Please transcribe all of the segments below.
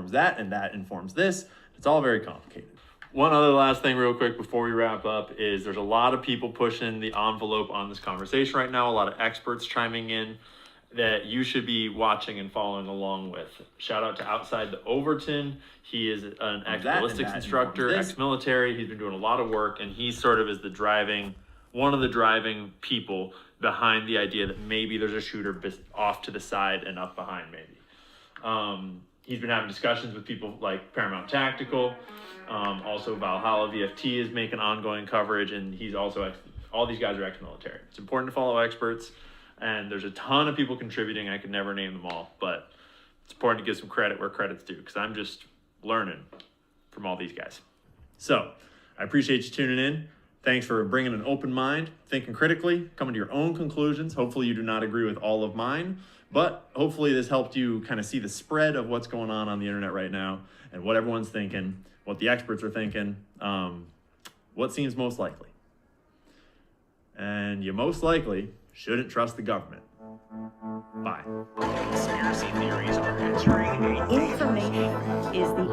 informs that, and that informs this. It's all very complicated. One other last thing real quick before we wrap up is there's a lot of people pushing the envelope on this conversation right now, a lot of experts chiming in that you should be watching and following along with. Shout out to Outside the Overton. He is an ex-ballistics instructor, ex-military. He's been doing a lot of work, and he sort of is one of the driving people behind the idea that maybe there's a shooter off to the side and up behind maybe. He's been having discussions with people like Paramount Tactical. Also Valhalla VFT is making ongoing coverage, and he's also all these guys are ex-military. It's important to follow experts, and there's a ton of people contributing. I could never name them all, but it's important to give some credit where credit's due, because I'm just learning from all these guys. So I appreciate you tuning in. Thanks for bringing an open mind, thinking critically, coming to your own conclusions. Hopefully you do not agree with all of mine, but hopefully this helped you kind of see the spread of what's going on the internet right now and what everyone's thinking, what the experts are thinking, what seems most likely. And you most likely shouldn't trust the government. Bye. Conspiracy theories are entering a Information is the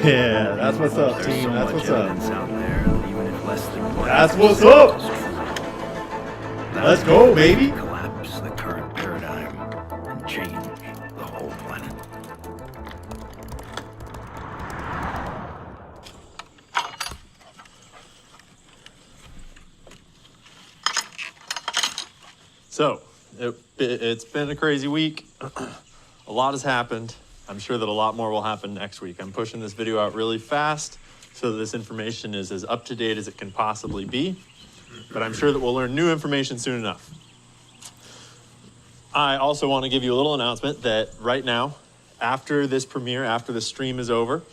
Yeah, that's what's up, team. That's what's up. out there, even if less than That's what's up. Let's go, baby. collapse the current paradigm and change the whole planet. So, it's been a crazy week. A lot has happened. I'm sure that a lot more will happen next week. I'm pushing this video out really fast so that this information is as up to date as it can possibly be. But I'm sure that we'll learn new information soon enough. I also want to give you a little announcement that right now, after this premiere, after the stream is over,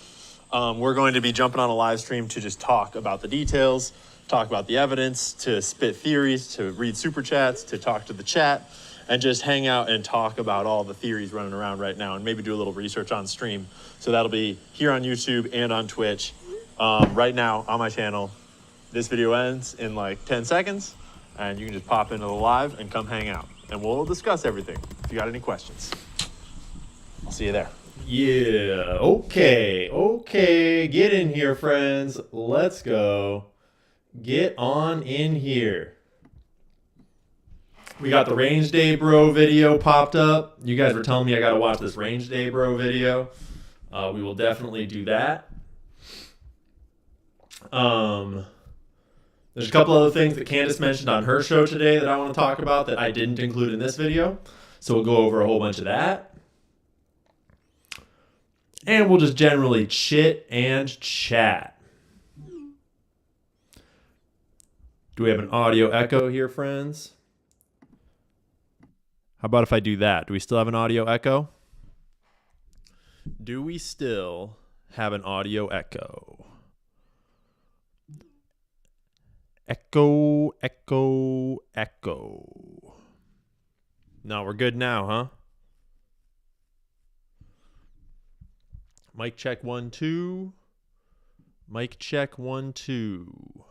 we're going to be jumping on a live stream to just talk about the details, talk about the evidence, to spit theories, to read super chats, to talk to the chat, and just hang out and talk about all the theories running around right now, and maybe do a little research on stream. So that'll be here on YouTube and on Twitch. Right now on my channel, this video ends in like 10 seconds, and you can just pop into the live and come hang out, and we'll discuss everything if you got any questions. I'll see you there. Yeah, okay, get in here, friends. Let's go. Get on in here. We got the Range Day Bro video popped up. You guys were telling me I got to watch this Range Day Bro video. We will definitely do that. There's a couple other things that Candace mentioned on her show today that I want to talk about that I didn't include in this video. So we'll go over a whole bunch of that. And we'll just generally chit and chat. Do we have an audio echo here, friends? How about if I do that? Do we still have an audio echo? Do we still have an audio echo? Echo, echo, echo. No, we're good now, huh? Mic check 1 2. Mic check 1 2.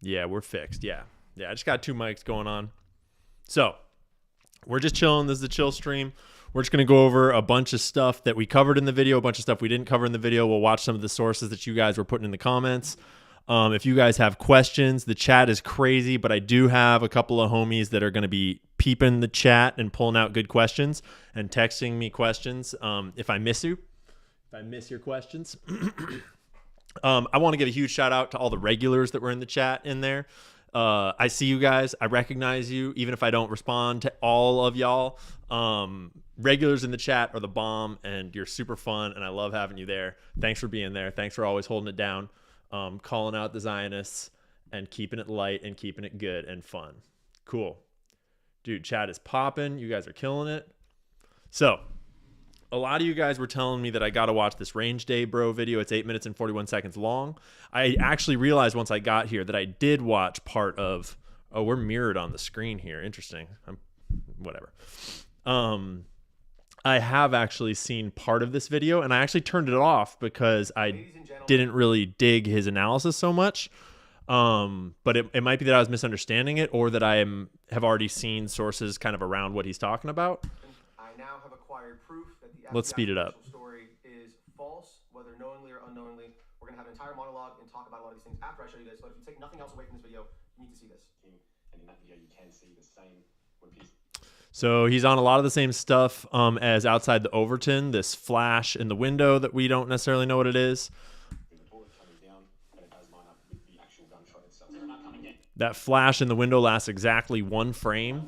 Yeah, we're fixed. Yeah, I just got 2 mics going on. So we're just chilling. This is a chill stream. We're just going to go over a bunch of stuff that we covered in the video, a bunch of stuff we didn't cover in the video. We'll watch some of the sources that you guys were putting in the comments. If you guys have questions, the chat is crazy, but I do have a couple of homies that are going to be peeping the chat and pulling out good questions and texting me questions. If I miss your questions. I want to give a huge shout out to all the regulars that were in the chat in there. I see you guys. I recognize you, even if I don't respond to all of y'all. Regulars in the chat are the bomb, and you're super fun, and I love having you there. Thanks for being there. Thanks for always holding it down, calling out the Zionists, and keeping it light and keeping it good and fun. Cool. Dude, chat is popping. You guys are killing it. So, a lot of you guys were telling me that I got to watch this Range Day Bro video. It's 8 minutes and 41 seconds long. I actually realized once I got here that I did watch part of... Oh, we're mirrored on the screen here. Interesting. Whatever. I have actually seen part of this video, and I actually turned it off because I didn't really dig his analysis so much. But it might be that I was misunderstanding it, or that I have already seen sources kind of around what he's talking about. I now have acquired proof that the Let's speed it up. talk about a lot of these things after I show you this, but if you take nothing else away from this video, you need to see this. And in that video, you can see the same when people. So he's on a lot of the same stuff as outside the Overton, this flash in the window that we don't necessarily know what it is. That flash in the window lasts exactly 1 frame.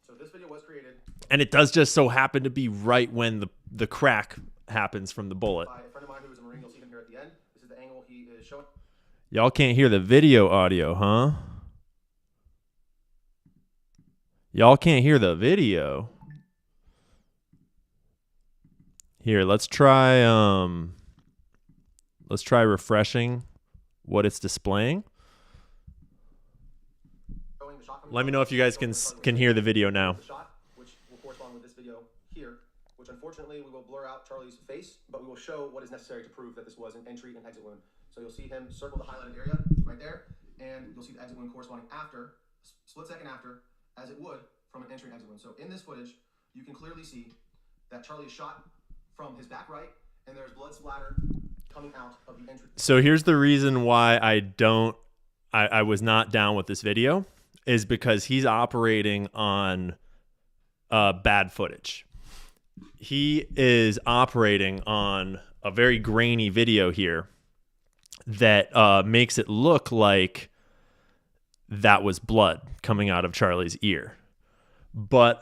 So this video was created And it does just so happen to be right when the crack happens from the bullet. by a friend of mine who was a Marine. You'll see him here at the end. This is the angle he is showing. Y'all can't hear the video audio, huh? Y'all can't hear the video. Here, let's try refreshing what it's displaying. Let me know if you guys can hear the video now. The shot, which will correspond with this video here, which unfortunately we will blur out Charlie's face, but we will show what is necessary to prove that this was an entry and exit wound. So you'll see him circle the highlighted area right there, and you'll see the exit wound corresponding after, split second after, as it would from an entry and exit wound. So in this footage, you can clearly see that Charlie is shot from his back right, and there's blood splatter coming out of the entry. So here's the reason why I was not down with this video, is because he's operating on bad footage. He is operating on a very grainy video here that makes it look like that was blood coming out of Charlie's ear. But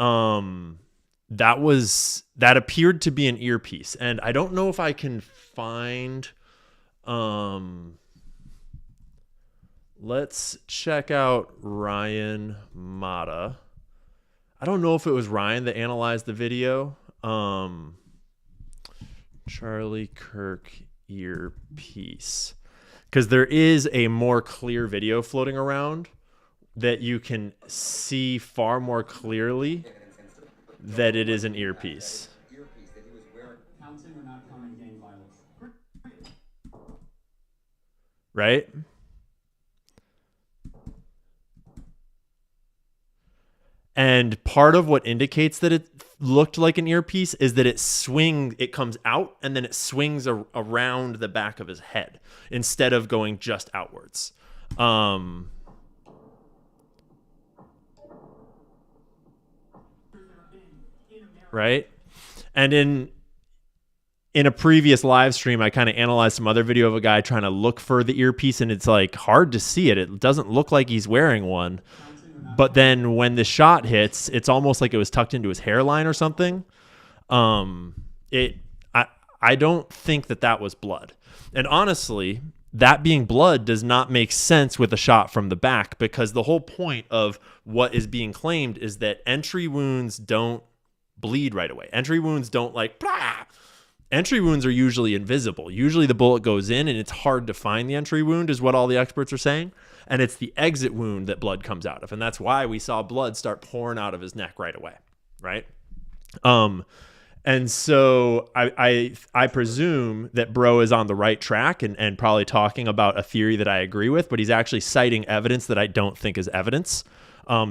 that appeared to be an earpiece, and I don't know if I can find let's check out Ryan Mata. I don't know if it was Ryan that analyzed the video. Charlie Kirk earpiece, because there is a more clear video floating around that you can see far more clearly that it is an earpiece. Right? And part of what indicates that it looked like an earpiece is that it comes out and then it swings around the back of his head instead of going just outwards. Right? And in a previous live stream, I kind of analyzed some other video of a guy trying to look for the earpiece, and it's like hard to see it. It doesn't look like he's wearing one. But then when the shot hits, it's almost like it was tucked into his hairline or something. I don't think that was blood. And honestly, that being blood does not make sense with a shot from the back, because the whole point of what is being claimed is that entry wounds don't bleed right away. Entry wounds don't like, blah! Entry wounds are usually invisible. Usually the bullet goes in and it's hard to find the entry wound, is what all the experts are saying. And it's the exit wound that blood comes out of. And that's why we saw blood start pouring out of his neck right away. Right? And so I presume that bro is on the right track and probably talking about a theory that I agree with, but he's actually citing evidence that I don't think is evidence,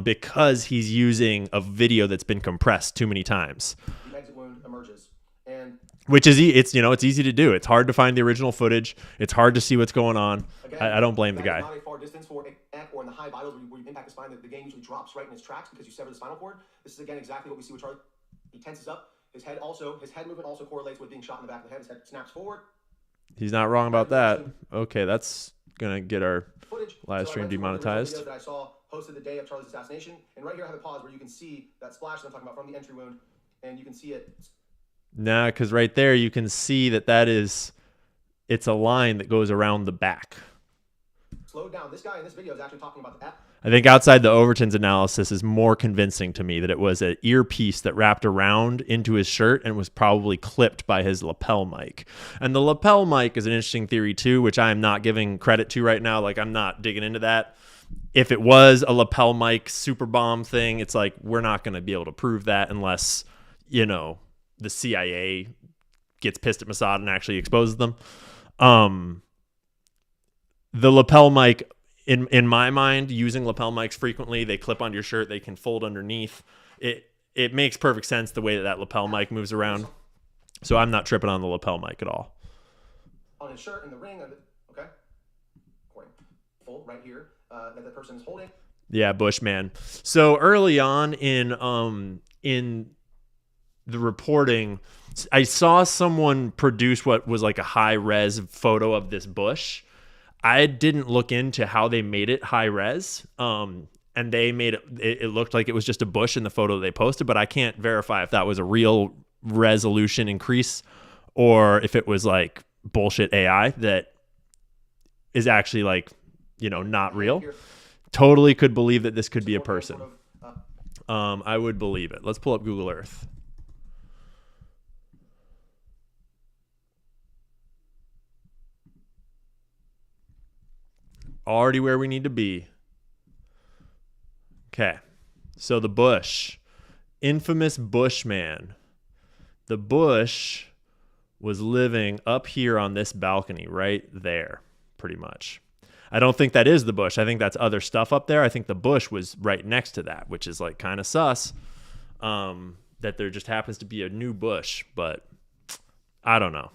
because he's using a video that's been compressed too many times. The exit wound emerges, and which is it's easy to do. It's hard to find the original footage. It's hard to see what's going on. again, I don't blame the guy. Not a far distance for a neck or in the high vitals where you impact the spine. The game usually drops right in its tracks because you sever the spinal cord. This is again exactly what we see with Charlie. He tenses up. His head movement also correlates with being shot in the back of the head. His head snaps forward. He's not wrong about that. Okay, that's gonna get our Footage. live stream demonetized. Videos that I saw posted the day of Charlie's assassination, and right here I have a pause where you can see that splash that I'm talking about from the entry wound, and you can see it. Nah, because right there you can see it's a line that goes around the back. Slowed down. This guy in this video is actually talking about the app. I think outside the Overton's analysis is more convincing to me that it was an earpiece that wrapped around into his shirt and was probably clipped by his lapel mic. And the lapel mic is an interesting theory too, which I am not giving credit to right now. Like, I'm not digging into that. If it was a lapel mic super bomb thing, it's like, we're not going to be able to prove that unless, the CIA gets pissed at Mossad and actually exposes them. The lapel mic, in my mind, using lapel mics frequently, they clip onto your shirt, they can fold underneath. It makes perfect sense the way that lapel mic moves around. So I'm not tripping on the lapel mic at all. On his shirt in the ring, okay? right here that the person is holding. Yeah, Bushman. So early on in the reporting, I saw someone produce what was like a high res photo of this bush. I didn't look into how they made it high res. And they made it looked like it was just a bush in the photo they posted, but I can't verify if that was a real resolution increase or if it was like bullshit AI that is actually like, not real. Totally could believe that this could be a person. I would believe it. Let's pull up Google Earth. Already where we need to be. Okay. So the bush, infamous Bushman. The bush was living up here on this balcony right there, pretty much. I don't think that is the bush. I think that's other stuff up there. I think the bush was right next to that, which is like kind of sus that there just happens to be a new bush, but I don't know.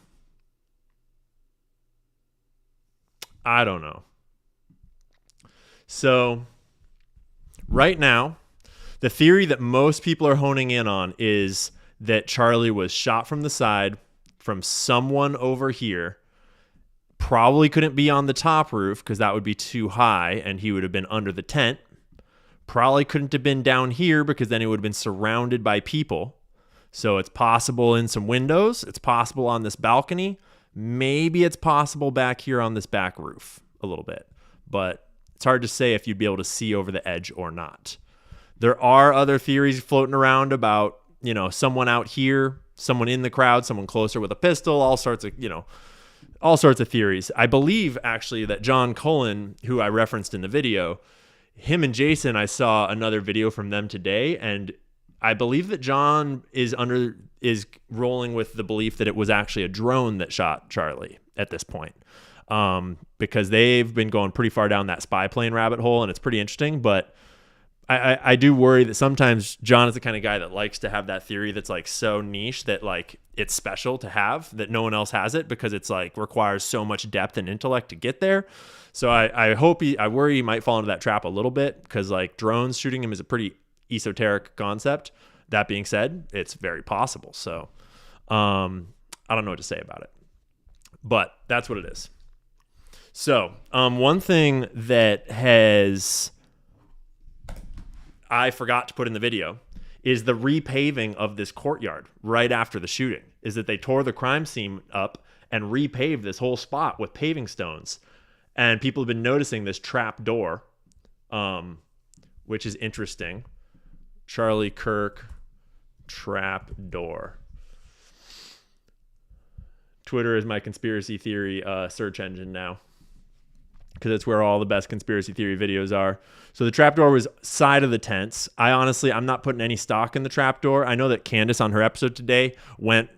So right now, the theory that most people are honing in on is that Charlie was shot from the side from someone over here. Probably couldn't be on the top roof because that would be too high and he would have been under the tent. Probably couldn't have been down here because then he would have been surrounded by people. So it's possible in some windows. It's possible on this balcony. Maybe it's possible back here on this back roof a little bit. But it's hard to say if you'd be able to see over the edge or not. There are other theories floating around about, someone out here, someone in the crowd, someone closer with a pistol, all sorts of theories. I believe actually that John Cullen, who I referenced in the video, him and Jason, I saw another video from them today, and I believe that John is rolling with the belief that it was actually a drone that shot Charlie at this point. Because they've been going pretty far down that spy plane rabbit hole, and it's pretty interesting, but I do worry that sometimes John is the kind of guy that likes to have that theory that's like so niche that like it's special to have, that no one else has it because it's like requires so much depth and intellect to get there. So I worry he might fall into that trap a little bit because like drones shooting him is a pretty esoteric concept. That being said, it's very possible. So I don't know what to say about it, but that's what it is. So one thing that I forgot to put in the video is the repaving of this courtyard right after the shooting, is that they tore the crime scene up and repaved this whole spot with paving stones. And people have been noticing this trap door, which is interesting. Charlie Kirk trap door. Twitter is my conspiracy theory search engine now, because it's where all the best conspiracy theory videos are. So the trapdoor was side of the tents. I'm not putting any stock in the trapdoor. I know that Candace on her episode today went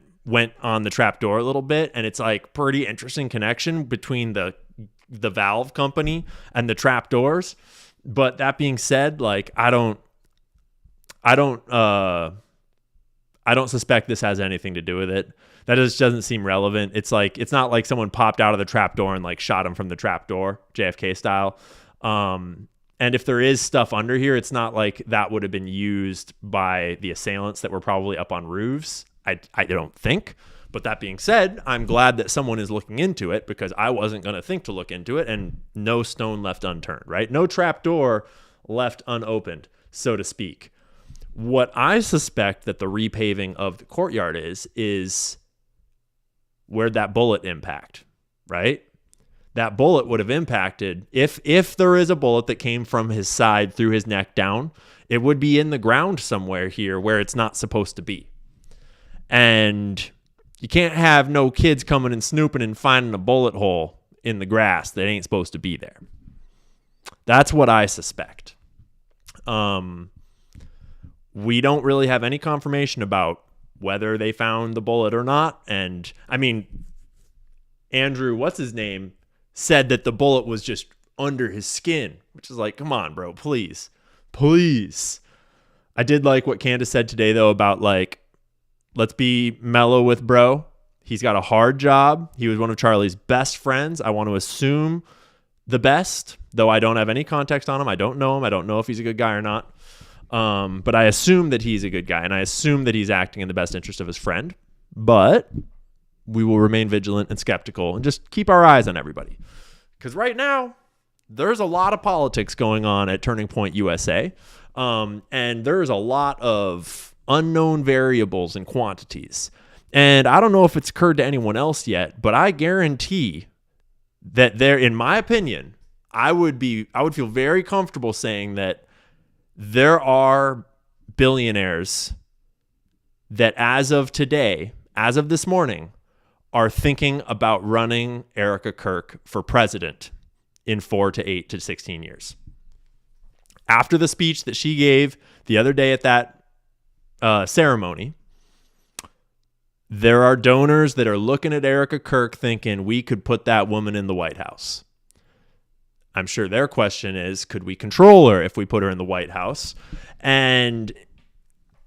on the trapdoor a little bit, and it's like pretty interesting connection between the valve company and the trapdoors. But that being said, like I don't suspect this has anything to do with it. That just doesn't seem relevant. It's like, it's not like someone popped out of the trapdoor and like shot him from the trapdoor, JFK style. And if there is stuff under here, it's not like that would have been used by the assailants that were probably up on roofs. I don't think. But that being said, I'm glad that someone is looking into it, because I wasn't going to think to look into it, and no stone left unturned, right? No trapdoor left unopened, so to speak. What I suspect that the repaving of the courtyard is where'd that bullet impact, right? That bullet would have impacted, if there is a bullet that came from his side through his neck down, it would be in the ground somewhere here where it's not supposed to be. And you can't have no kids coming and snooping and finding a bullet hole in the grass that ain't supposed to be there. That's what I suspect. We don't really have any confirmation about whether they found the bullet or not. And I mean, Andrew, what's his name, said that the bullet was just under his skin, which is like, come on, bro, please. I did like what Candace said today, though, about like, let's be mellow with bro. He's got a hard job. He was one of Charlie's best friends. I want to assume the best, though I don't have any context on him. I don't know him. I don't know if he's a good guy or not. But I assume that he's a good guy, and I assume that he's acting in the best interest of his friend. But we will remain vigilant and skeptical and just keep our eyes on everybody. Because right now, there's a lot of politics going on at Turning Point USA. And there's a lot of unknown variables and quantities. And I don't know if it's occurred to anyone else yet, but I guarantee that there, in my opinion, I would feel very comfortable saying that there are billionaires that as of today, as of this morning, are thinking about running Erica Kirk for president in 4 to 8 to 16 years. After the speech that she gave the other day at that ceremony, there are donors that are looking at Erica Kirk thinking we could put that woman in the White House. I'm sure their question is, could we control her if we put her in the White House? And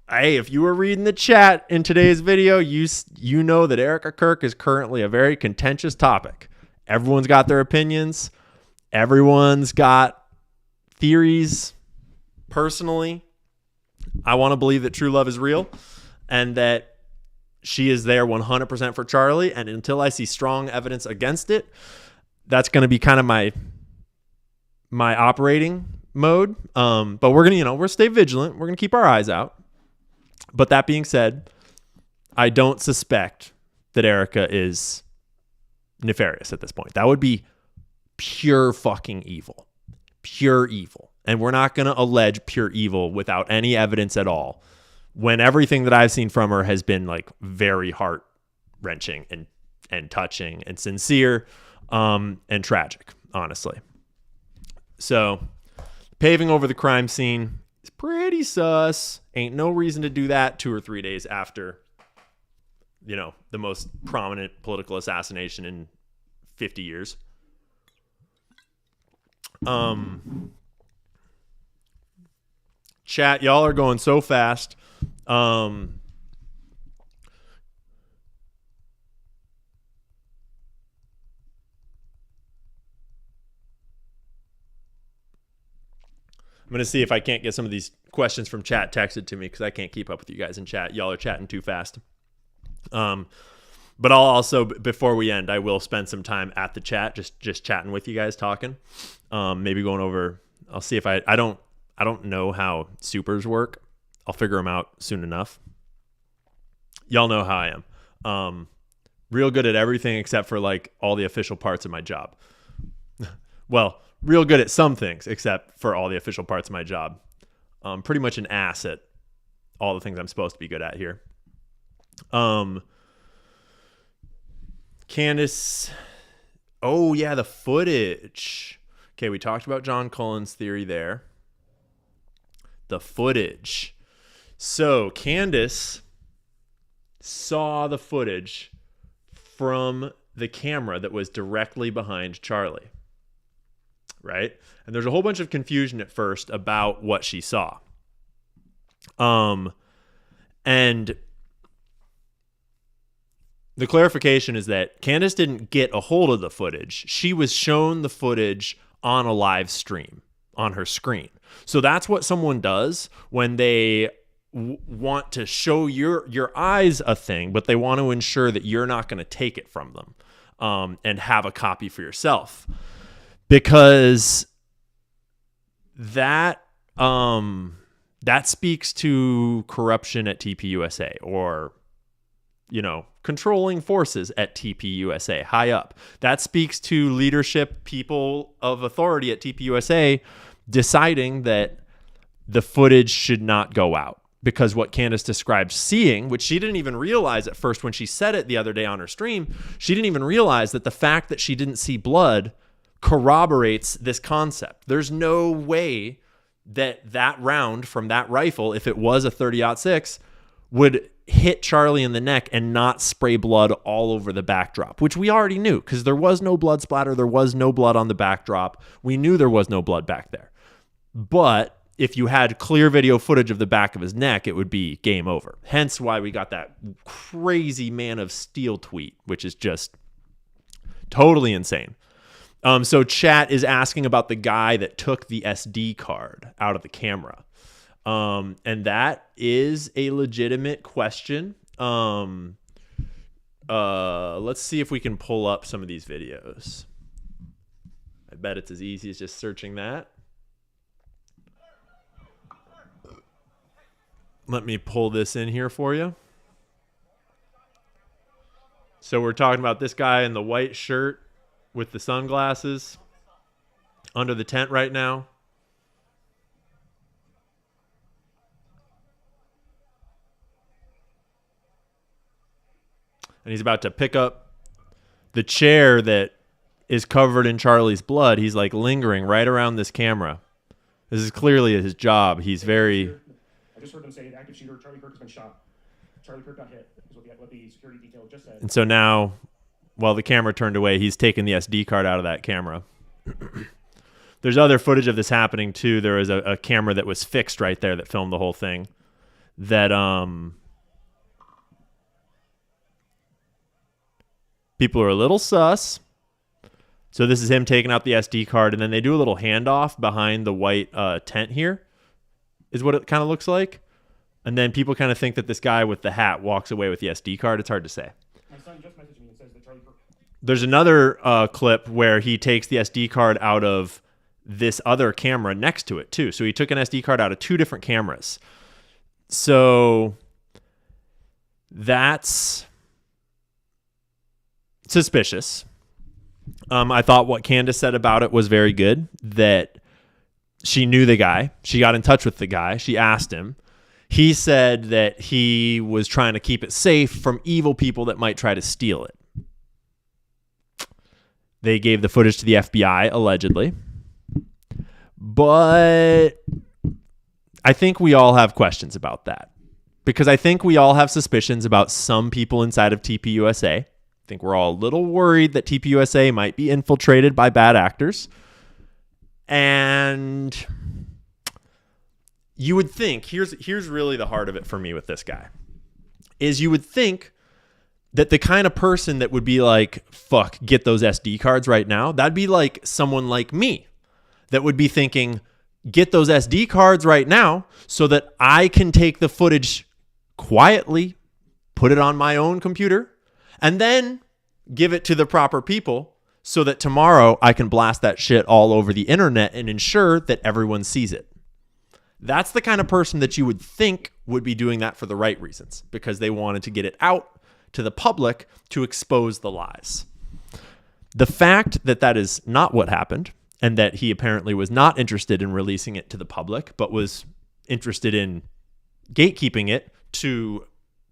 hey, if you were reading the chat in today's video, you know that Erica Kirk is currently a very contentious topic. Everyone's got their opinions. Everyone's got theories. Personally, I want to believe that true love is real and that she is there 100% for Charlie. And until I see strong evidence against it, that's going to be kind of my operating mode. But we're going to, we're stay vigilant. We're going to keep our eyes out. But that being said, I don't suspect that Erica is nefarious at this point. That would be pure fucking evil. Pure evil. And we're not going to allege pure evil without any evidence at all, when everything that I've seen from her has been like very heart-wrenching and touching and sincere and tragic, honestly. So paving over the crime scene is pretty sus. Ain't no reason to do that 2 or 3 days after, the most prominent political assassination in 50 years. Chat, y'all are going so fast. I'm going to see if I can't get some of these questions from chat texted to me because I can't keep up with you guys in chat. Y'all are chatting too fast. But I'll also, before we end, I will spend some time at the chat, just chatting with you guys, talking. Maybe going over, I'll see if I don't know how supers work. I'll figure them out soon enough. Y'all know how I am. Real good at everything except for like all the official parts of my job. Well, real good at some things except for all the official parts of my job. Pretty much an ass at all the things I'm supposed to be good at here. Candace. Oh, yeah, the footage. Okay, we talked about John Cullen's theory there. The footage. So Candace saw the footage from the camera that was directly behind Charlie. Right? And there's a whole bunch of confusion at first about what she saw. And the clarification is that Candace didn't get a hold of the footage. She was shown the footage on a live stream on her screen. So that's what someone does when they want to show your eyes a thing, but they want to ensure that you're not going to take it from them and have a copy for yourself. Because that speaks to corruption at TPUSA or, controlling forces at TPUSA high up. That speaks to leadership, people of authority at TPUSA deciding that the footage should not go out. Because what Candace described seeing, which she didn't even realize at first when she said it the other day on her stream, she didn't even realize that the fact that she didn't see blood corroborates this concept. There's no way that round from that rifle, if it was a 30-06, would hit Charlie in the neck and not spray blood all over the backdrop, which we already knew because there was no blood splatter. There was no blood on the backdrop. We knew there was no blood back there. But if you had clear video footage of the back of his neck, it would be game over. Hence why we got that crazy Man of Steel tweet, which is just totally insane. So chat is asking about the guy that took the SD card out of the camera. And that is a legitimate question. Let's see if we can pull up some of these videos. I bet it's as easy as just searching that. Let me pull this in here for you. So we're talking about this guy in the white shirt with the sunglasses under the tent right now. And he's about to pick up the chair that is covered in Charlie's blood. He's like lingering right around this camera. This is clearly his job. He's very... I just heard them say the active shooter, Charlie Kirk, has been shot. Charlie Kirk got hit, is what the security detail just said. And so now, while the camera turned away, he's taken the SD card out of that camera. There's other footage of this happening too. There was a camera that was fixed right there that filmed the whole thing. That people are a little sus. So this is him taking out the SD card, and then they do a little handoff behind the white tent here, is what it kind of looks like. And then people kind of think that this guy with the hat walks away with the SD card. It's hard to say. My son just messaged me and says that Charlie Kirk... There's another clip where he takes the SD card out of this other camera next to it too. So he took an SD card out of two different cameras. So that's suspicious. I thought what Candace said about it was very good, that she knew the guy. She got in touch with the guy. She asked him. He said that he was trying to keep it safe from evil people that might try to steal it. They gave the footage to the FBI, allegedly. But I think we all have questions about that. Because I think we all have suspicions about some people inside of TPUSA. I think we're all a little worried that TPUSA might be infiltrated by bad actors. And you would think, here's really the heart of it for me with this guy, is you would think that the kind of person that would be like, fuck, get those SD cards right now, that'd be like someone like me that would be thinking, get those SD cards right now so that I can take the footage quietly, put it on my own computer, and then give it to the proper people so that tomorrow I can blast that shit all over the internet and ensure that everyone sees it. That's the kind of person that you would think would be doing that for the right reasons, because they wanted to get it out to the public to expose the lies. The fact that that is not what happened, and that he apparently was not interested in releasing it to the public, but was interested in gatekeeping it to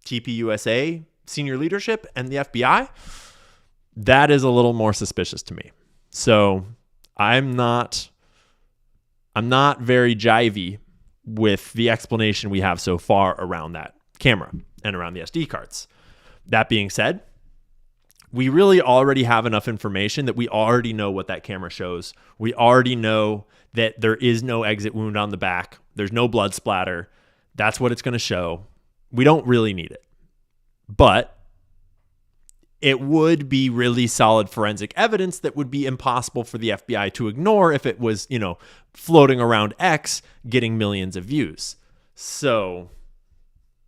TPUSA senior leadership and the FBI, that is a little more suspicious to me. So I'm not very jivey with the explanation we have so far around that camera and around the SD cards. That being said, we really already have enough information that we already know what that camera shows. We already know that there is no exit wound on the back. There's no blood splatter. That's what it's going to show. We don't really need it. But it would be really solid forensic evidence that would be impossible for the FBI to ignore if it was, floating around X getting millions of views. So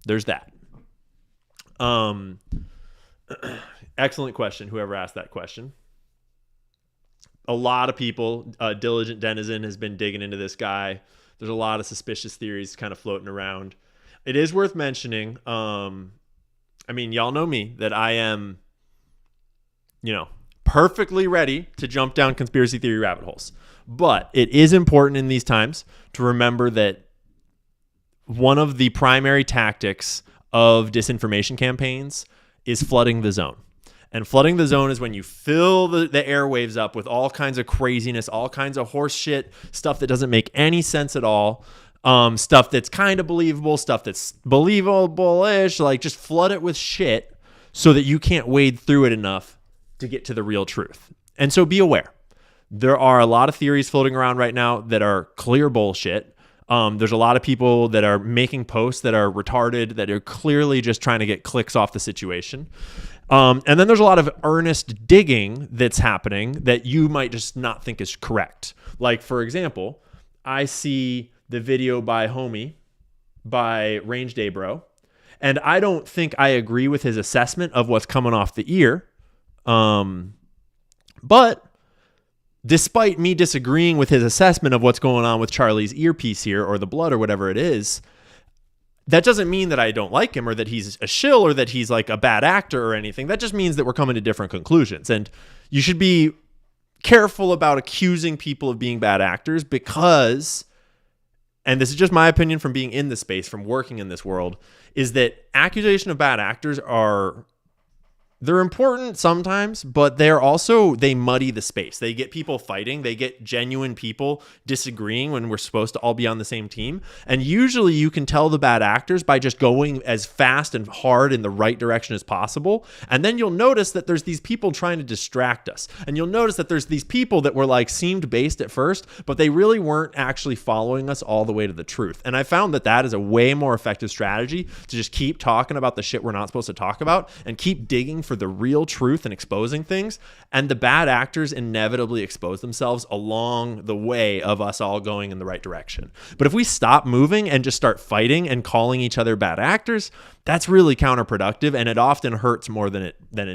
there's that. Excellent question, whoever asked that question. A lot of people, Diligent Denizen has been digging into this guy. There's a lot of suspicious theories kind of floating around. It is worth mentioning, y'all know me, that I am, perfectly ready to jump down conspiracy theory rabbit holes. But it is important in these times to remember that one of the primary tactics of disinformation campaigns is flooding the zone. And flooding the zone is when you fill the airwaves up with all kinds of craziness, all kinds of horse shit, stuff that doesn't make any sense at all, stuff that's kind of believable, stuff that's believable-ish, like just flood it with shit so that you can't wade through it enough to get to the real truth. And so be aware. There are a lot of theories floating around right now that are clear bullshit. There's a lot of people that are making posts that are retarded, that are clearly just trying to get clicks off the situation. And then there's a lot of earnest digging that's happening that you might just not think is correct. Like, for example, I see the video by Homie, by Range Day Bro, and I don't think I agree with his assessment of what's coming off the ear. But despite me disagreeing with his assessment of what's going on with Charlie's earpiece here, or the blood, or whatever it is, that doesn't mean that I don't like him or that he's a shill or that he's like a bad actor or anything. That just means that we're coming to different conclusions. And you should be careful about accusing people of being bad actors because, and this is just my opinion from being in this space, from working in this world, is that accusation of bad actors they're important sometimes, but they muddy the space. They get people fighting. They get genuine people disagreeing when we're supposed to all be on the same team. And usually you can tell the bad actors by just going as fast and hard in the right direction as possible. And then you'll notice that there's these people trying to distract us. And you'll notice that there's these people that were like seemed based at first, but they really weren't actually following us all the way to the truth. And I found that is a way more effective strategy to just keep talking about the shit we're not supposed to talk about and keep digging for the real truth and exposing things. And the bad actors inevitably expose themselves along the way of us all going in the right direction. But if we stop moving and just start fighting and calling each other bad actors, that's really counterproductive, and it often hurts more than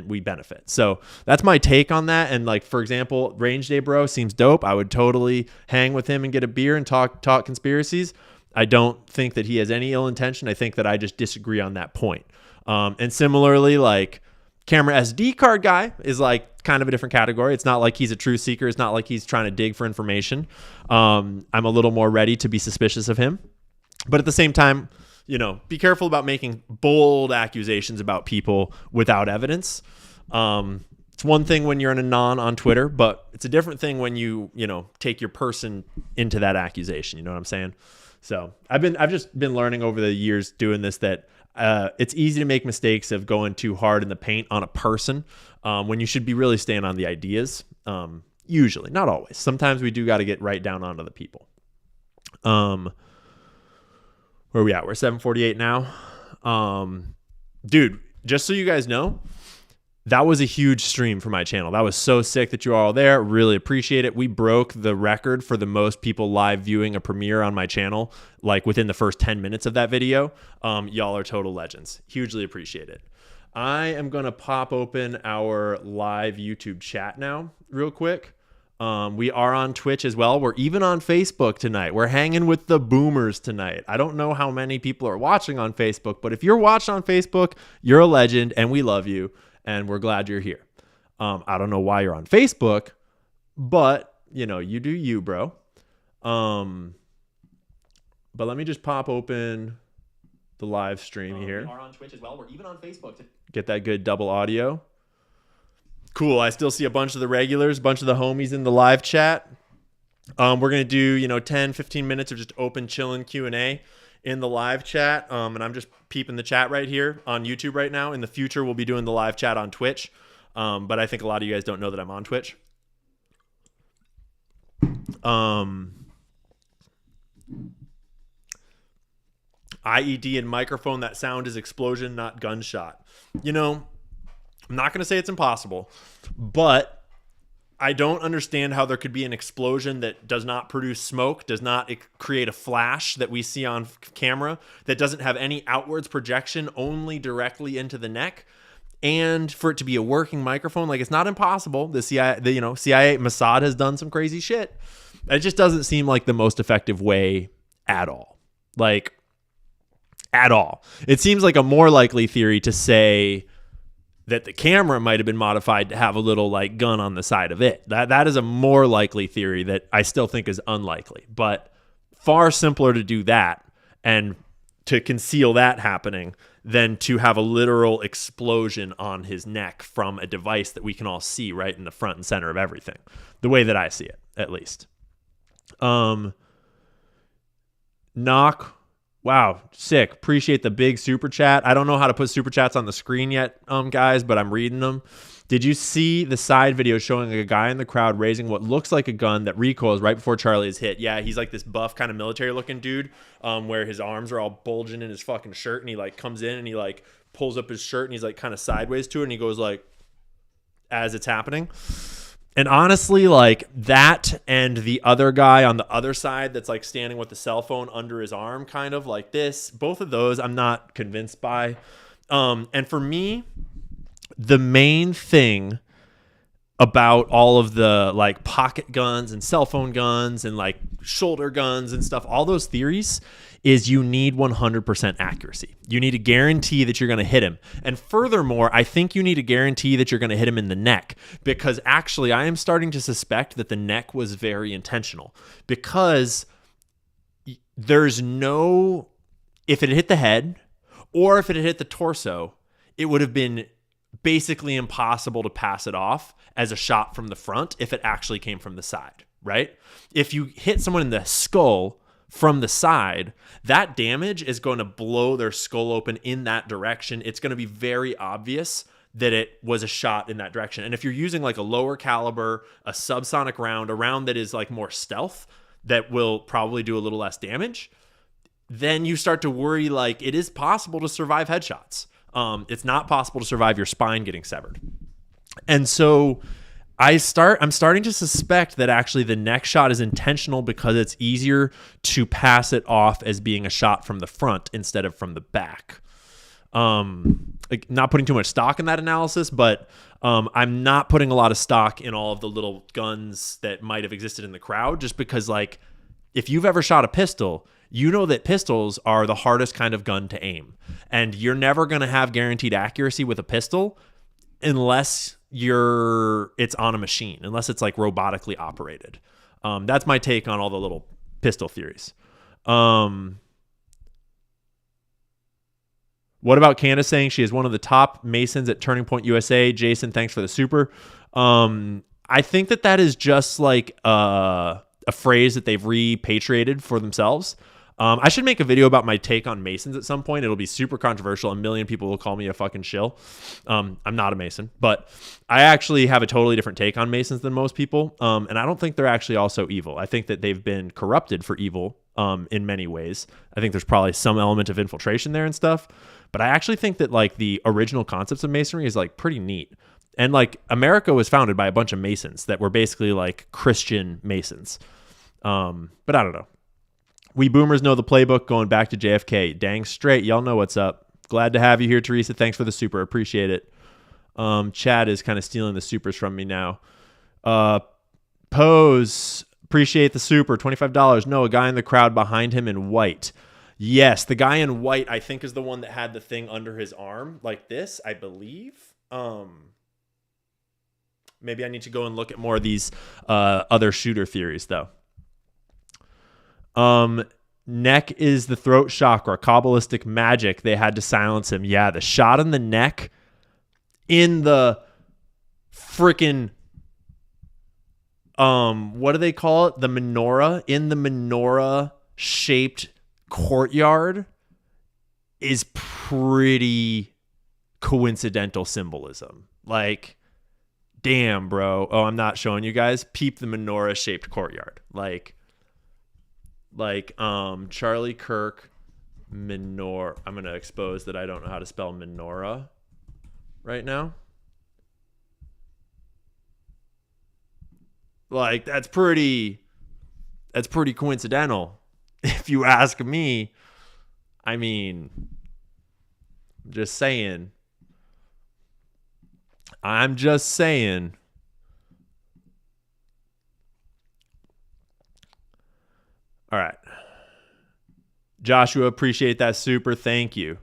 we benefit. So that's my take on that. And like, for example, Range Day Bro seems dope. I would totally hang with him and get a beer and talk conspiracies. I don't think that he has any ill intention. I think that I just disagree on that point. And similarly, like, camera SD card guy is like kind of a different category. It's not like he's a truth seeker. It's not like he's trying to dig for information. I'm a little more ready to be suspicious of him. But at the same time, be careful about making bold accusations about people without evidence. It's one thing when you're an anon on Twitter, but it's a different thing when you take your person into that accusation. You know what I'm saying? So I've just been learning over the years doing this that it's easy to make mistakes of going too hard in the paint on a person when you should be really staying on the ideas. Usually, not always. Sometimes we do got to get right down onto the people. Where are we at? We're 7:48 now. Dude, just so you guys know, that was a huge stream for my channel. That was so sick that you are all there. Really appreciate it. We broke the record for the most people live viewing a premiere on my channel, like within the first 10 minutes of that video. Y'all are total legends. Hugely appreciate it. I am going to pop open our live YouTube chat now real quick. We are on Twitch as well. We're even on Facebook tonight. We're hanging with the boomers tonight. I don't know how many people are watching on Facebook, but if you're watching on Facebook, you're a legend and we love you. And we're glad you're here. I don't know why you're on Facebook, but, you do you, bro. But let me just pop open the live stream here. We are on Twitch as well. We're even on Facebook. Get that good double audio. Cool. I still see a bunch of the regulars, a bunch of the homies in the live chat. We're going to do, 10, 15 minutes of just open, chilling Q&A in the live chat. And I'm just peeping the chat right here on YouTube right now. In the future, we'll be doing the live chat on Twitch. But I think a lot of you guys don't know that I'm on Twitch. IED and microphone, that sound is explosion, not gunshot. I'm not going to say it's impossible, but I don't understand how there could be an explosion that does not produce smoke, does not create a flash that we see on camera, that doesn't have any outwards projection, only directly into the neck, and for it to be a working microphone. Like, it's not impossible. The CIA, Mossad has done some crazy shit. It just doesn't seem like the most effective way at all. Like, at all. It seems like a more likely theory to say that the camera might have been modified to have a little like gun on the side of it. That is a more likely theory that I still think is unlikely, but far simpler to do that and to conceal that happening than to have a literal explosion on his neck from a device that we can all see right in the front and center of everything. The way that I see it, at least. Knock. Wow, sick. Appreciate the big super chat. I don't know how to put super chats on the screen yet, guys, but I'm reading them. Did you see the side video showing a guy in the crowd raising what looks like a gun that recoils right before Charlie is hit? Yeah, he's like this buff kind of military looking dude, where his arms are all bulging in his fucking shirt, and he like comes in and he like pulls up his shirt and he's like kind of sideways to it and he goes like as it's happening. And honestly, like that and the other guy on the other side that's like standing with the cell phone under his arm, kind of like this, both of those I'm not convinced by. And for me, the main thing about all of the like pocket guns and cell phone guns and like shoulder guns and stuff, all those theories, is you need 100% accuracy. You need to guarantee that you're going to hit him. And furthermore, I think you need to guarantee that you're going to hit him in the neck, because actually I am starting to suspect that the neck was very intentional, because there's no, if it had hit the head or if it had hit the torso, it would have been basically impossible to pass it off as a shot from the front if it actually came from the side, right? If you hit someone in the skull from the side, that damage is going to blow their skull open in that direction. It's going to be very obvious that it was a shot in that direction. And if you're using like a lower caliber, a subsonic round, a round that is like more stealth, that will probably do a little less damage, then you start to worry like it is possible to survive headshots. It's not possible to survive your spine getting severed. And so I'm starting to suspect that actually the neck shot is intentional because it's easier to pass it off as being a shot from the front instead of from the back. Like not putting too much stock in that analysis, but I'm not putting a lot of stock in all of the little guns that might have existed in the crowd, just because like if you've ever shot a pistol, you know that pistols are the hardest kind of gun to aim, and you're never going to have guaranteed accuracy with a pistol unless it's on a machine, unless it's like robotically operated. That's my take on all the little pistol theories. What about Candace saying she is one of the top Masons at Turning Point USA? Jason, thanks for the super. I think that is just like a phrase that they've repatriated for themselves. I should make a video about my take on Masons at some point. It'll be super controversial. A million people will call me a fucking shill. I'm not a Mason, but I actually have a totally different take on Masons than most people. And I don't think they're actually also evil. I think that they've been corrupted for evil in many ways. I think there's probably some element of infiltration there and stuff. But I actually think that like the original concepts of Masonry is like pretty neat. And like America was founded by a bunch of Masons that were basically like Christian Masons. But I don't know. We boomers know the playbook, going back to JFK. Dang straight. Y'all know what's up. Glad to have you here, Teresa. Thanks for the super. Appreciate it. Chad is kind of stealing the supers from me now. Pose. Appreciate the super. $25. No, a guy in the crowd behind him in white. Yes, the guy in white, I think, is the one that had the thing under his arm like this, I believe. Maybe I need to go and look at more of these other shooter theories, though. Neck is the throat chakra. Kabbalistic magic. They had to silence him. Yeah, the shot in the neck in the freaking what do they call it? The menorah. In the menorah shaped courtyard is pretty coincidental symbolism. Like, damn, bro. Oh, I'm not showing you guys. Peep the menorah shaped courtyard. Like Charlie Kirk menorah. I'm going to expose that I don't know how to spell menorah right now. Like that's pretty coincidental if you ask me. I mean, just saying. I'm just saying. All right. Joshua, appreciate that super. Thank you.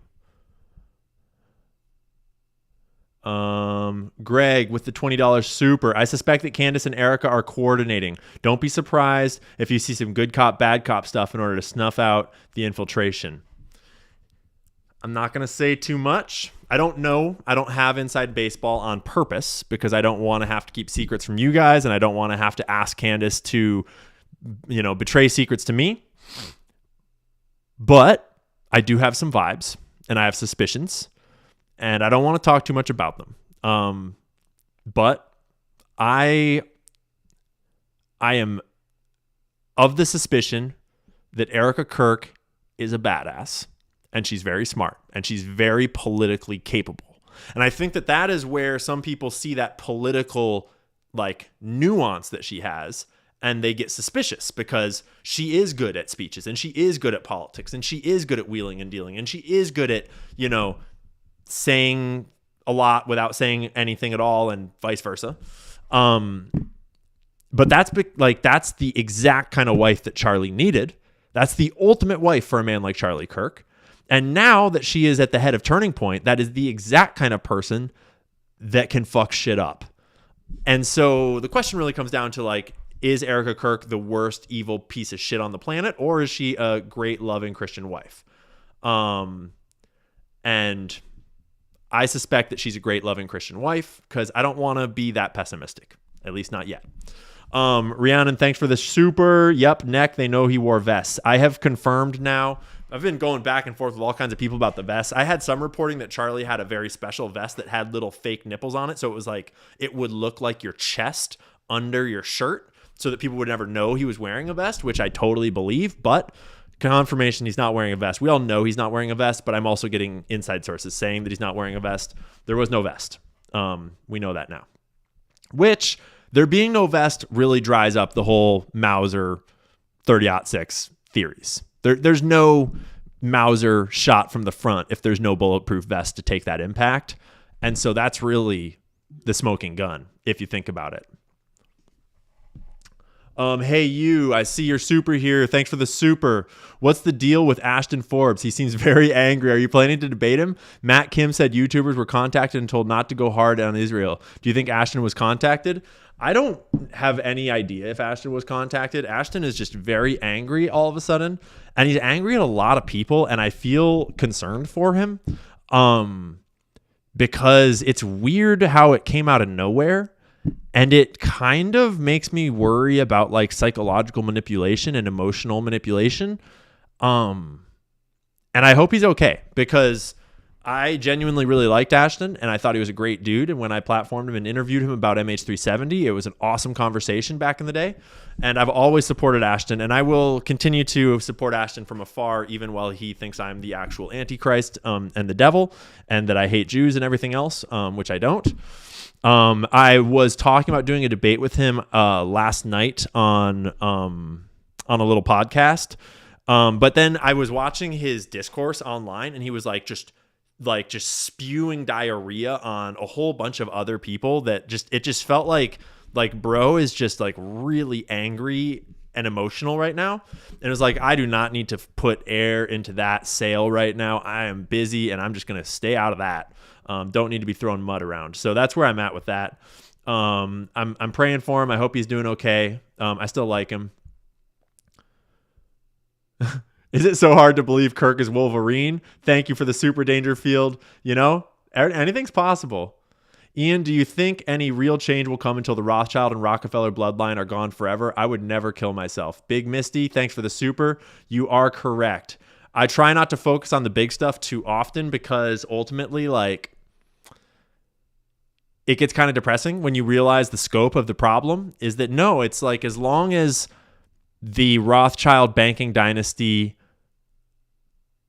Greg with the $20 super. I suspect that Candace and Erica are coordinating. Don't be surprised if you see some good cop, bad cop stuff in order to snuff out the infiltration. I'm not going to say too much. I don't know. I don't have inside baseball on purpose because I don't want to have to keep secrets from you guys, and I don't want to have to ask Candace to betray secrets to me. But I do have some vibes and I have suspicions, and I don't want to talk too much about them. But I am of the suspicion that Erica Kirk is a badass and she's very smart, and she's very politically capable. And I think that that is where some people see that political like nuance that she has, and they get suspicious because she is good at speeches, and she is good at politics, and she is good at wheeling and dealing, and she is good at, you know, saying a lot without saying anything at all, and vice versa. But that's the exact kind of wife that Charlie needed. That's the ultimate wife for a man like Charlie Kirk. And now that she is at the head of Turning Point, that is the exact kind of person that can fuck shit up. And so the question really comes down to like, is Erica Kirk the worst evil piece of shit on the planet, or is she a great loving Christian wife? And I suspect that she's a great loving Christian wife because I don't want to be that pessimistic, at least not yet. Rhiannon, thanks for the super. Yep, Neck, they know he wore vests. I have confirmed now. I've been going back and forth with all kinds of people about the vests. I had some reporting that Charlie had a very special vest that had little fake nipples on it. So it was like, it would look like your chest under your shirt so that people would never know he was wearing a vest, which I totally believe. But confirmation, he's not wearing a vest. We all know he's not wearing a vest, but I'm also getting inside sources saying that he's not wearing a vest. There was no vest. We know that now. Which, there being no vest really dries up the whole Mauser 30-06 theories. There's no Mauser shot from the front if there's no bulletproof vest to take that impact. And so that's really the smoking gun, if you think about it. Hey, you, I see your super here. Thanks for the super. What's the deal with Ashton Forbes? He seems very angry. Are you planning to debate him? Matt Kim said YouTubers were contacted and told not to go hard on Israel. Do you think Ashton was contacted? I don't have any idea if Ashton was contacted. Ashton is just very angry all of a sudden, and he's angry at a lot of people, and I feel concerned for him because it's weird how it came out of nowhere. And it kind of makes me worry about like psychological manipulation and emotional manipulation. And I hope he's okay because I genuinely really liked Ashton and I thought he was a great dude. And when I platformed him and interviewed him about MH370, it was an awesome conversation back in the day. And I've always supported Ashton, and I will continue to support Ashton from afar, even while he thinks I'm the actual Antichrist and the devil, and that I hate Jews and everything else, which I don't. I was talking about doing a debate with him last night on a little podcast, but then I was watching his discourse online, and he was just spewing diarrhea on a whole bunch of other people that it just felt like bro is just like really angry and emotional right now. And it was like, I do not need to put air into that sail right now. I am busy and I'm just going to stay out of that. Don't need to be throwing mud around. So that's where I'm at with that. I'm praying for him. I hope he's doing okay. I still like him. Is it so hard to believe Kirk is Wolverine? Thank you for the super Dangerfield. You know, anything's possible. Ian, do you think any real change will come until the Rothschild and Rockefeller bloodline are gone forever? I would never kill myself. Big Misty, thanks for the super. You are correct. I try not to focus on the big stuff too often because ultimately, it gets kind of depressing when you realize the scope of the problem is that no, it's like as long as the Rothschild banking dynasty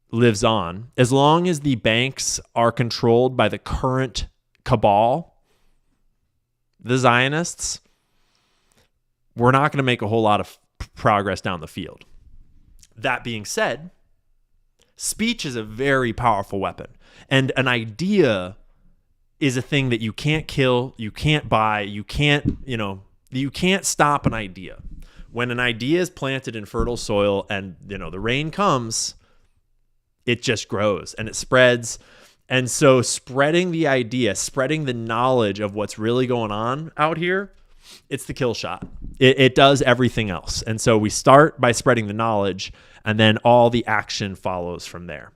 lives on, as long as the banks are controlled by the current cabal, the Zionists, we're not going to make a whole lot of progress down the field. That being said, speech is a very powerful weapon, and an idea is a thing that you can't kill, you can't buy, you can't stop an idea. When an idea is planted in fertile soil and, the rain comes, it just grows and it spreads. And so spreading the idea, spreading the knowledge of what's really going on out here, it's the kill shot. It does everything else. And so we start by spreading the knowledge, and then all the action follows from there.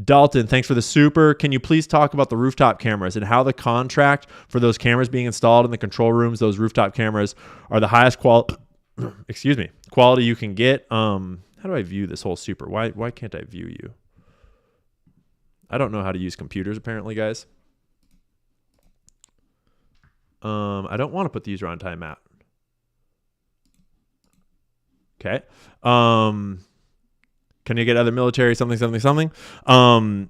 Dalton, thanks for the super. Can you please talk about the rooftop cameras and how the contract for those cameras being installed in the control rooms, those rooftop cameras, are the highest quality you can get? How do I view this whole super? Why can't I view you? I don't know how to use computers, apparently, guys. I don't want to put the user on timeout. Okay. Can you get other military something? I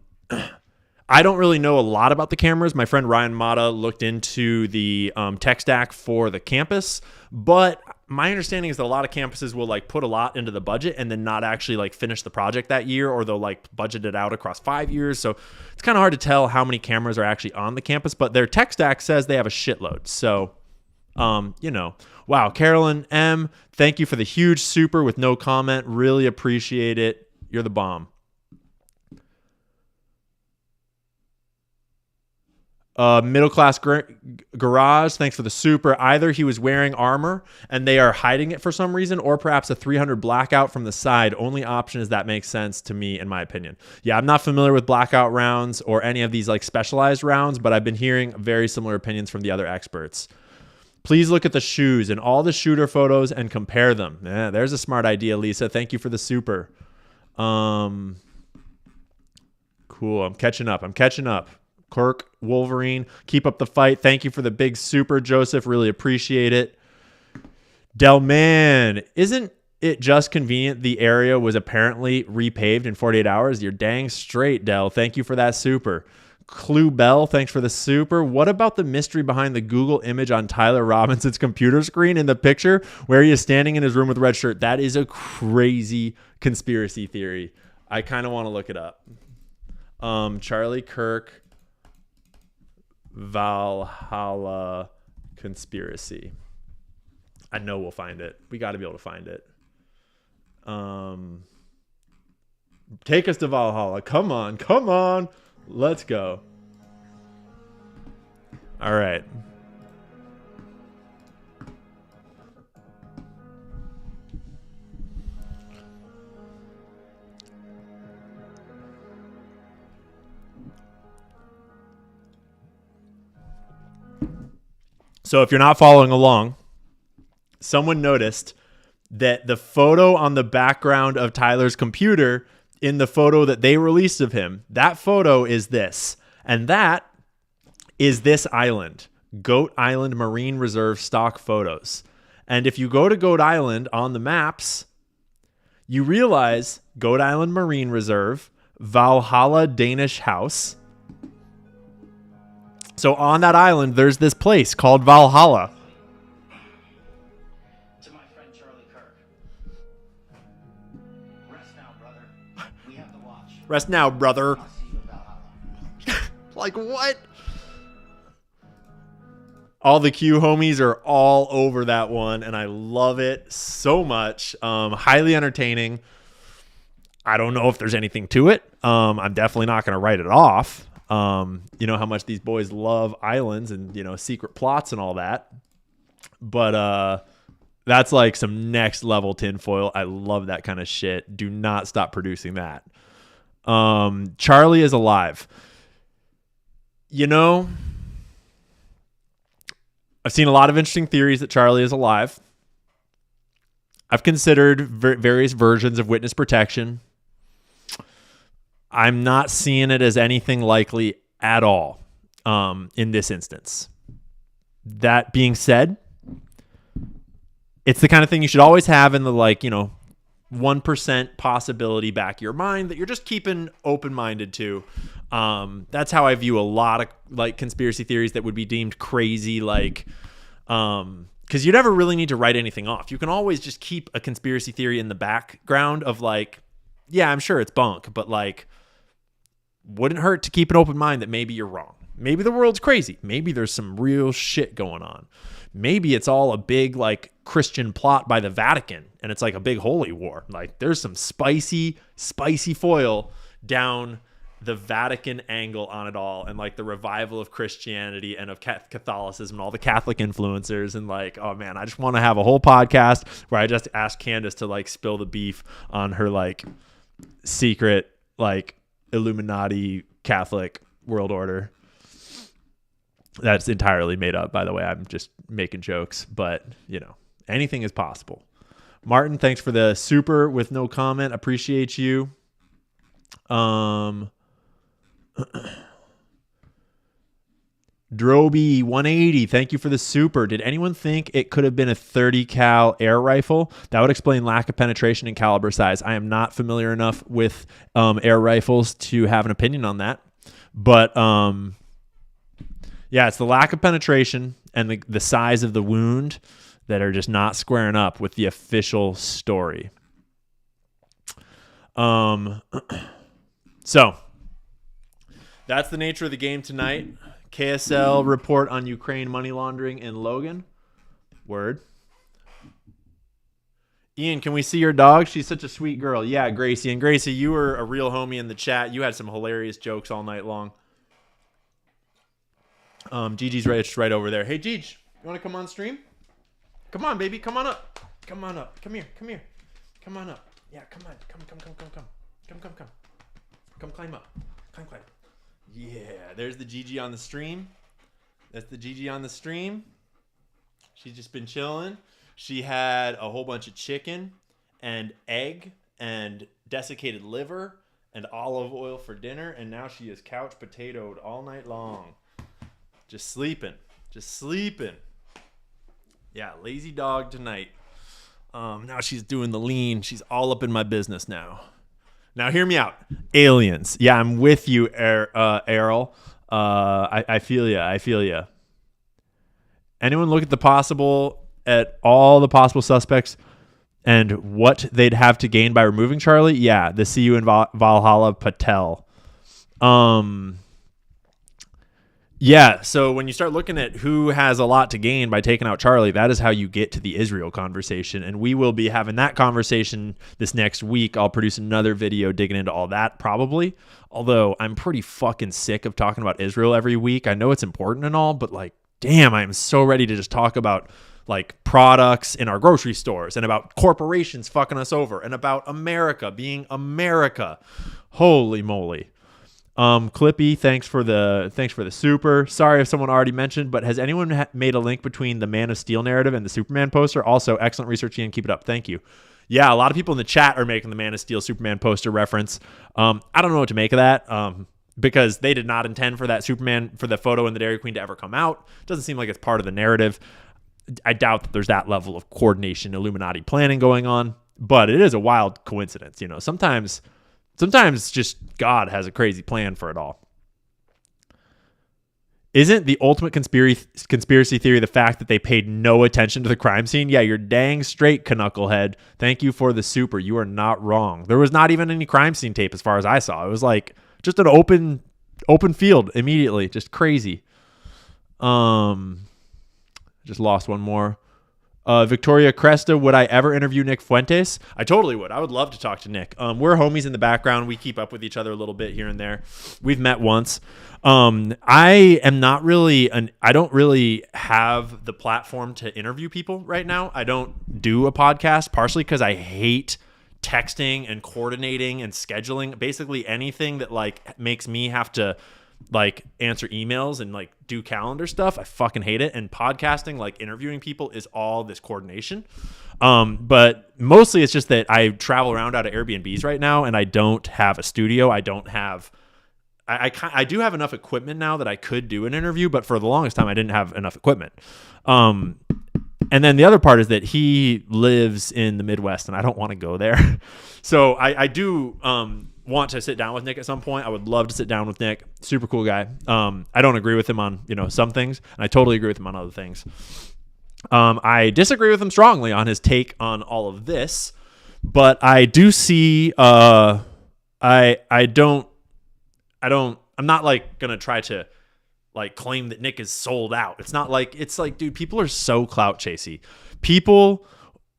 don't really know a lot about the cameras. My friend Ryan Mata looked into the tech stack for the campus, but my understanding is that a lot of campuses will like put a lot into the budget and then not actually like finish the project that year, or they'll like budget it out across 5 years. So it's kind of hard to tell how many cameras are actually on the campus, but their tech stack says they have a shitload. So, wow. Carolyn M., thank you for the huge super with no comment. Really appreciate it. You're the bomb. Middle class garage, thanks for the super. Either he was wearing armor and they are hiding it for some reason, or perhaps a 300 blackout from the side. Only option is that makes sense to me, in my opinion. Yeah, I'm not familiar with blackout rounds or any of these like specialized rounds, but I've been hearing very similar opinions from the other experts. Please look at the shoes and all the shooter photos and compare them. Yeah, there's a smart idea, Lisa. Thank you for the super. Cool. I'm catching up. Kirk, Wolverine, keep up the fight. Thank you for the big super, Joseph. Really appreciate it. Delman, isn't it just convenient the area was apparently repaved in 48 hours? You're dang straight, Del. Thank you for that super. Clue Bell, thanks for the super. What about the mystery behind the Google image on Tyler Robinson's computer screen in the picture where he is standing in his room with a red shirt? That is a crazy conspiracy theory. I kind of want to look it up. Charlie Kirk, Valhalla conspiracy. I know we'll find it. We got to be able to find it. Take us to Valhalla. Come on. Let's go. All right. So if you're not following along, someone noticed that the photo on the background of Tyler's computer in the photo that they released of him, that photo is this. And that is this island, Goat Island Marine Reserve stock photos. And if you go to Goat Island on the maps, you realize Goat Island Marine Reserve, Valhalla Danish House. So on that island, there's this place called Valhalla. To my friend Charlie Kirk. Rest now, brother. We have the watch. Rest now, brother. I'll see you in Valhalla. Like what? All the Q homies are all over that one, and I love it so much. Highly entertaining. I don't know if there's anything to it. I'm definitely not going to write it off. You know how much these boys love islands and, you know, secret plots and all that. But that's like some next level tinfoil. I love that kind of shit. Do not stop producing that. Charlie is alive. You know, I've seen a lot of interesting theories that Charlie is alive. I've considered various versions of witness protection. I'm not seeing it as anything likely at all in this instance. That being said, it's the kind of thing you should always have in the 1% possibility back of your mind that you're just keeping open-minded to. That's how I view a lot of conspiracy theories that would be deemed crazy, because you never really need to write anything off. You can always just keep a conspiracy theory in the background of yeah, I'm sure it's bunk, but wouldn't hurt to keep an open mind that maybe you're wrong. Maybe the world's crazy. Maybe there's some real shit going on. Maybe it's all a big Christian plot by the Vatican and it's a big holy war. There's some spicy foil down the Vatican angle on it all, and the revival of Christianity and of Catholicism and all the Catholic influencers, and oh man, I just want to have a whole podcast where I just ask Candace to spill the beef on her secret Illuminati Catholic world order. That's entirely made up, by the way. I'm just making jokes, but anything is possible. Martin, thanks for the super with no comment. Appreciate you. Droby 180, thank you for the super. Did anyone think it could have been a 30 cal air rifle? That would explain lack of penetration and caliber size. I am not familiar enough with air rifles to have an opinion on that. But yeah, it's the lack of penetration and the size of the wound that are just not squaring up with the official story. So that's the nature of the game tonight. KSL report on Ukraine money laundering in Logan. Word. Ian, can we see your dog? She's such a sweet girl. Yeah, Gracie. And Gracie, you were a real homie in the chat. You had some hilarious jokes all night long. Gigi's right over there. Hey, Gigi, you want to come on stream? Come on, baby. Come on up. Come on up. Come here. Come on up. Yeah, come on. Come. Come climb up. Climb. Yeah, there's the Gigi on the stream. That's the Gigi on the stream. She's just been chilling. She had a whole bunch of chicken and egg and desiccated liver and olive oil for dinner, and now she is couch potatoed all night long. Just sleeping. Yeah, lazy dog tonight. Now she's doing the lean. She's all up in my business now. Now hear me out. Aliens. Yeah, I'm with you, Errol. I feel ya. Anyone look at all the possible suspects and what they'd have to gain by removing Charlie? Yeah, the See You in Valhalla Patel. Yeah, so when you start looking at who has a lot to gain by taking out Charlie, that is how you get to the Israel conversation. And we will be having that conversation this next week. I'll produce another video digging into all that probably. Although I'm pretty fucking sick of talking about Israel every week. I know it's important and all, but like, damn, I'm so ready to just talk about like products in our grocery stores and about corporations fucking us over and about America being America. Holy moly. Clippy, thanks for the super. Sorry if someone already mentioned, but has anyone made a link between the Man of Steel narrative and the Superman poster? Also, excellent research, Ian. Keep it up. Thank you. Yeah, a lot of people in the chat are making the Man of Steel Superman poster reference. I don't know what to make of that because they did not intend for that Superman, for the photo in the Dairy Queen to ever come out. Doesn't seem like it's part of the narrative. I doubt that there's that level of coordination, Illuminati planning going on, but it is a wild coincidence. You know, sometimes just God has a crazy plan for it all. Isn't the ultimate conspiracy theory the fact that they paid no attention to the crime scene? Yeah, you're dang straight, Knucklehead. Thank you for the super. You are not wrong. There was not even any crime scene tape as far as I saw. It was like just an open field immediately. Just crazy. Just lost one more. Victoria Cresta, would I ever interview Nick Fuentes? I totally would. I would love to talk to Nick. We're homies in the background. We keep up with each other a little bit here and there. We've met once. I don't really have the platform to interview people right now. I don't do a podcast, partially because I hate texting and coordinating and scheduling. Basically anything that like makes me have to like answer emails and like do calendar stuff. I fucking hate it. And podcasting, like interviewing people, is all this coordination. But mostly it's just that I travel around out of Airbnbs right now and I don't have a studio. I do have enough equipment now that I could do an interview, but for the longest time I didn't have enough equipment. And then the other part is that he lives in the Midwest and I don't want to go there. So I do want to sit down with Nick at some point. I would love to sit down with Nick. Super cool guy. I don't agree with him on, some things, and I totally agree with him on other things. I disagree with him strongly on his take on all of this, but I do see I'm not like going to try to like claim that Nick is sold out. It's like, dude, people are so clout chasey. People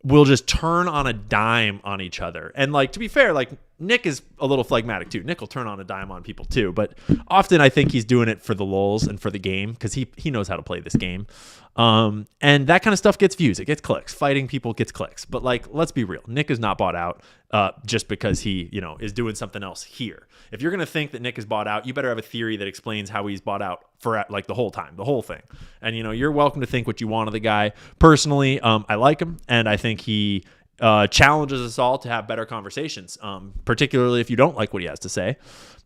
will just turn on a dime on each other. And like, to be fair, like Nick is a little phlegmatic too. Nick will turn on a dime on people too, but often I think he's doing it for the lulz and for the game because he knows how to play this game. And that kind of stuff gets views. It gets clicks. Fighting people gets clicks. But like, let's be real. Nick is not bought out just because he, is doing something else here. If you're going to think that Nick is bought out, you better have a theory that explains how he's bought out for like the whole time, the whole thing. And, you're welcome to think what you want of the guy. Personally, I like him and I think he challenges us all to have better conversations, particularly if you don't like what he has to say.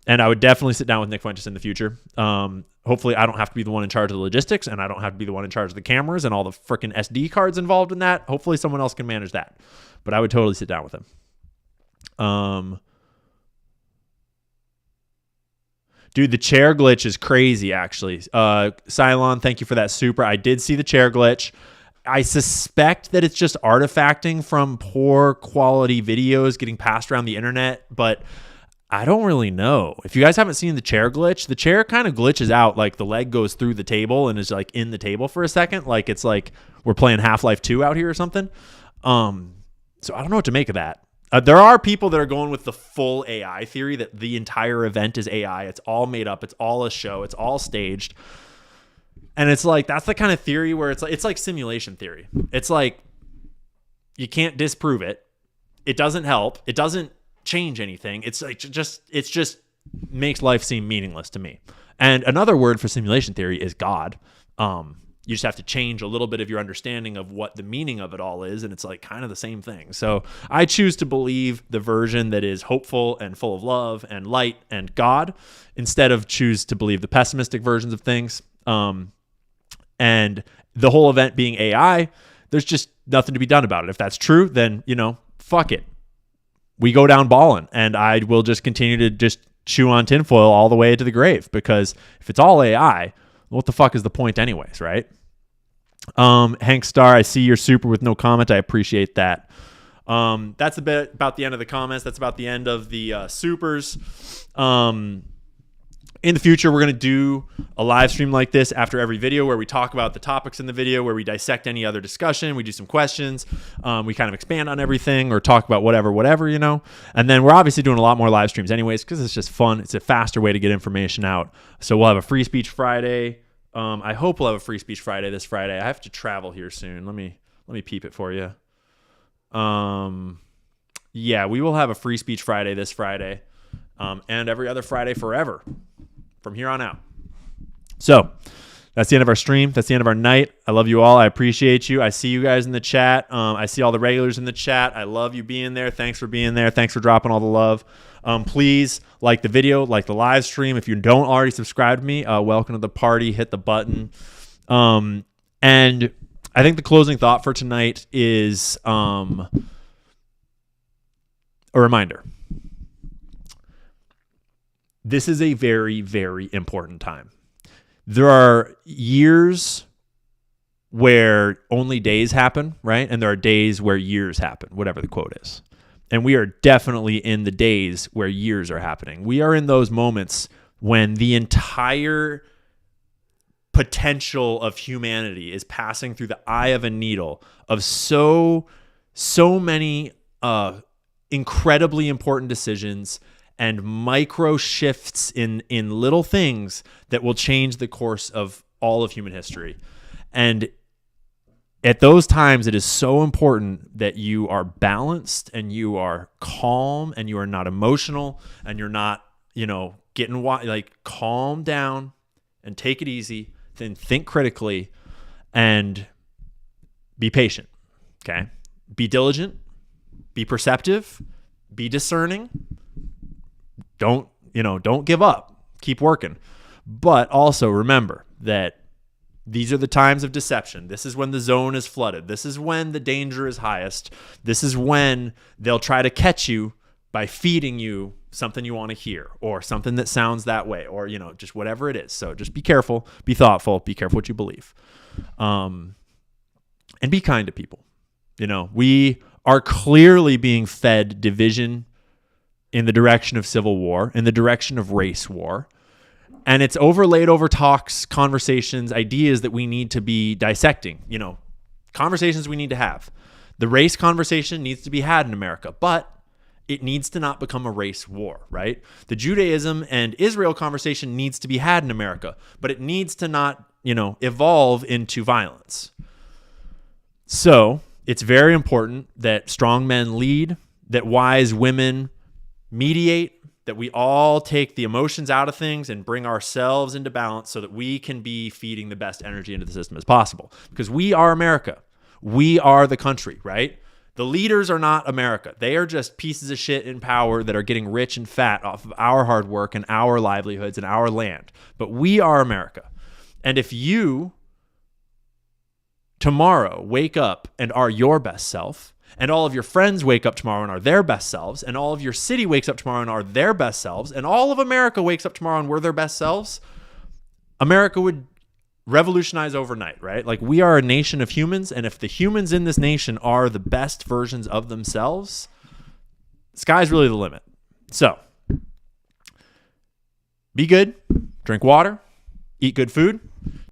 And I would definitely sit down with Nick Fuentes in the future. Hopefully I don't have to be the one in charge of the logistics, and I don't have to be the one in charge of the cameras and all the freaking SD cards involved in that. Hopefully someone else can manage that. But I would totally sit down with him. Dude, the chair glitch is crazy, actually. Cylon, thank you for that super. I did see the chair glitch. I suspect that it's just artifacting from poor quality videos getting passed around the internet, but I don't really know. If you guys haven't seen the chair glitch, the chair kind of glitches out, like the leg goes through the table and is like in the table for a second. Like it's like we're playing Half-Life 2 out here or something. So I don't know what to make of that. There are people that are going with the full AI theory that the entire event is AI. It's all made up. It's all a show. It's all staged. And it's like, that's the kind of theory where it's like simulation theory. It's like, you can't disprove it. It doesn't help. It doesn't change anything. It's like, it just makes life seem meaningless to me. And another word for simulation theory is God. You just have to change a little bit of your understanding of what the meaning of it all is, and it's like kind of the same thing. So I choose to believe the version that is hopeful and full of love and light and God, instead of choose to believe the pessimistic versions of things. And the whole event being AI, there's just nothing to be done about it. If that's true, then, fuck it. We go down balling, and I will just continue to just chew on tinfoil all the way to the grave, because if it's all AI, what the fuck is the point anyways, right? Hank Star, I see your super with no comment. I appreciate that. That's a bit about the end of the comments. That's about the end of the supers. In the future, we're going to do a live stream like this after every video where we talk about the topics in the video, where we dissect any other discussion. We do some questions. We kind of expand on everything or talk about whatever, And then we're obviously doing a lot more live streams anyways, because it's just fun. It's a faster way to get information out. So we'll have a Free Speech Friday. I hope we'll have a Free Speech Friday this Friday. I have to travel here soon. Let me peep it for you. Yeah, we will have a Free Speech Friday this Friday, and every other Friday forever from here on out. So that's the end of our stream. That's the end of our night. I love you all. I appreciate you. I see you guys in the chat. I see all the regulars in the chat. I love you being there. Thanks for being there. Thanks for dropping all the love. Please like the video, like the live stream. If you don't already subscribe to me, welcome to the party. Hit the button. And I think the closing thought for tonight is a reminder. This is a very, very important time. There are years where only days happen, right? And there are days where years happen, whatever the quote is. And we are definitely in the days where years are happening. We are in those moments when the entire potential of humanity is passing through the eye of a needle of so many incredibly important decisions and micro shifts in little things that will change the course of all of human history. And at those times, it is so important that you are balanced and you are calm and you are not emotional and you're not, getting calm down and take it easy, then think critically and be patient. Okay. Be diligent, be perceptive, be discerning. Don't give up. Keep working. But also remember that these are the times of deception. This is when the zone is flooded. This is when the danger is highest. This is when they'll try to catch you by feeding you something you want to hear or something that sounds that way or, just whatever it is. So just be careful, be thoughtful, be careful what you believe. And be kind to people. We are clearly being fed division in the direction of civil war, in the direction of race war. And it's overlaid over talks, conversations, ideas that we need to be dissecting, conversations we need to have. The race conversation needs to be had in America, but it needs to not become a race war, right? The Judaism and Israel conversation needs to be had in America, but it needs to not, evolve into violence. So it's very important that strong men lead, that wise women mediate, that we all take the emotions out of things and bring ourselves into balance so that we can be feeding the best energy into the system as possible. Because we are America. We are the country, right? The leaders are not America. They are just pieces of shit in power that are getting rich and fat off of our hard work and our livelihoods and our land. But we are America. And if you tomorrow wake up and are your best self, and all of your friends wake up tomorrow and are their best selves, and all of your city wakes up tomorrow and are their best selves, and all of America wakes up tomorrow and we're their best selves, America would revolutionize overnight, right? Like, we are a nation of humans, and if the humans in this nation are the best versions of themselves, sky's really the limit. So, be good, drink water, eat good food,